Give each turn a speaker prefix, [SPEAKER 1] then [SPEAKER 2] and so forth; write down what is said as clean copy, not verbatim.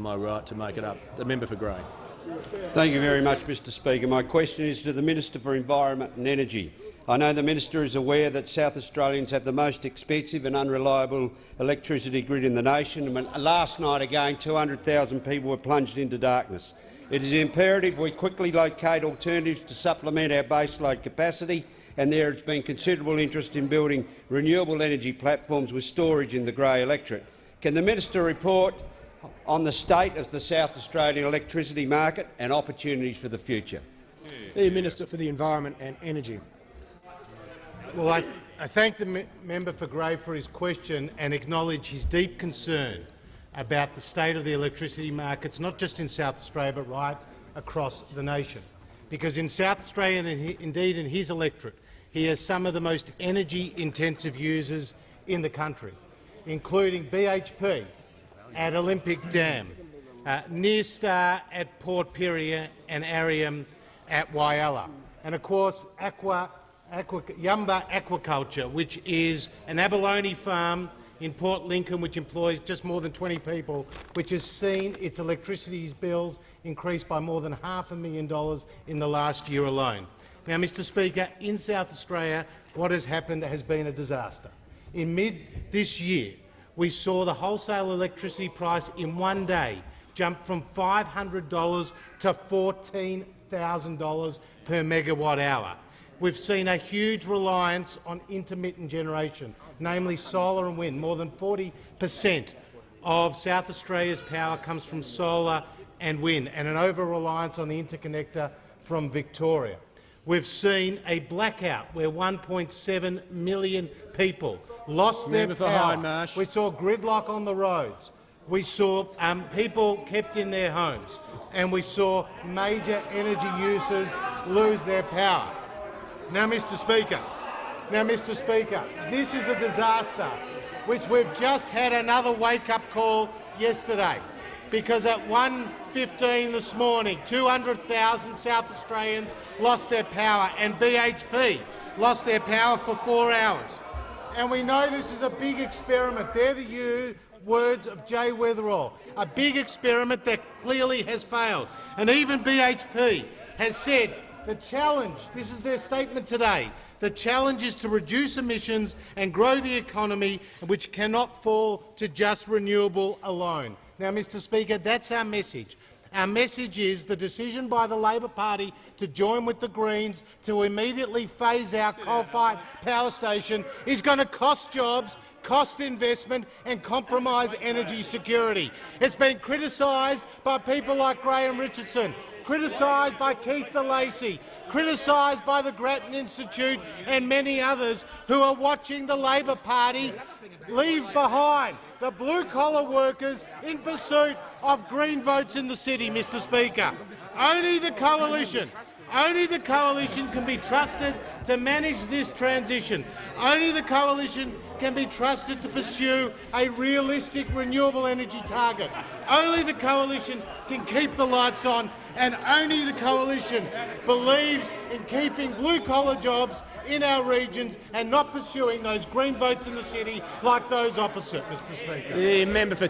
[SPEAKER 1] my right to make it up. The member for Grey.
[SPEAKER 2] Thank you very much, Mr Speaker. My question is to the Minister for Environment and Energy. I know the minister is aware that South Australians have the most expensive and unreliable electricity grid in the nation, and last night again 200,000 people were plunged into darkness. It is imperative we quickly locate alternatives to supplement our baseload capacity, and there has been considerable interest in building renewable energy platforms with storage in the Grey electorate. Can the minister report on the state of the South Australian electricity market and opportunities for the future?
[SPEAKER 3] The Minister for the Environment and Energy.
[SPEAKER 4] Well, I thank the member for Grey for his question and acknowledge his deep concern about the state of the electricity markets, not just in South Australia but right across the nation. Because in South Australia, and indeed in his electorate, he has some of the most energy-intensive users in the country, including BHP at Olympic Dam, Nearstar at Port Pirie and Arium at Whyalla, and of course Yamba Aquaculture, which is an abalone farm in Port Lincoln which employs just more than 20 people, which has seen its electricity bills increase by more than $500,000 in the last year alone. Now, Mr Speaker, in South Australia, what has happened has been a disaster. In mid this year, we saw the wholesale electricity price in one day jump from $500 to $14,000 per megawatt hour. We've seen a huge reliance on intermittent generation, namely solar and wind. More than 40% of South Australia's power comes from solar and wind, and an over-reliance on the interconnector from Victoria. We've seen a blackout where 1.7 million people lost their power. We saw gridlock on the roads. We saw people kept in their homes, and we saw major energy users lose their power. Now, Mr Speaker, this is a disaster which we've just had another wake-up call yesterday, because at 1:15 this morning, 200,000 South Australians lost their power, and BHP lost their power for 4 hours. And we know this is a big experiment. They're the words of Jay Weatherill, a big experiment that clearly has failed. And even BHP has said the challenge, this is their statement today, the challenge is to reduce emissions and grow the economy, which cannot fall to just renewable alone. Now, Mr Speaker, that's our message. Our message is the decision by the Labor Party to join with the Greens to immediately phase out coal-fired power station is going to cost jobs, cost investment and compromise energy security. It's been criticised by people like Graham Richardson, criticised by Keith DeLacy, criticised by the Grattan Institute and many others who are watching the Labor Party leave behind the blue-collar workers in pursuit of green votes in the city, Mr Speaker. Only the coalition can be trusted to manage this transition. Only the coalition can be trusted to pursue a realistic renewable energy target. Only the coalition can keep the lights on, and only the coalition believes in keeping blue-collar jobs in our regions and not pursuing those green votes in the city like those opposite, Mr Speaker.
[SPEAKER 1] The member for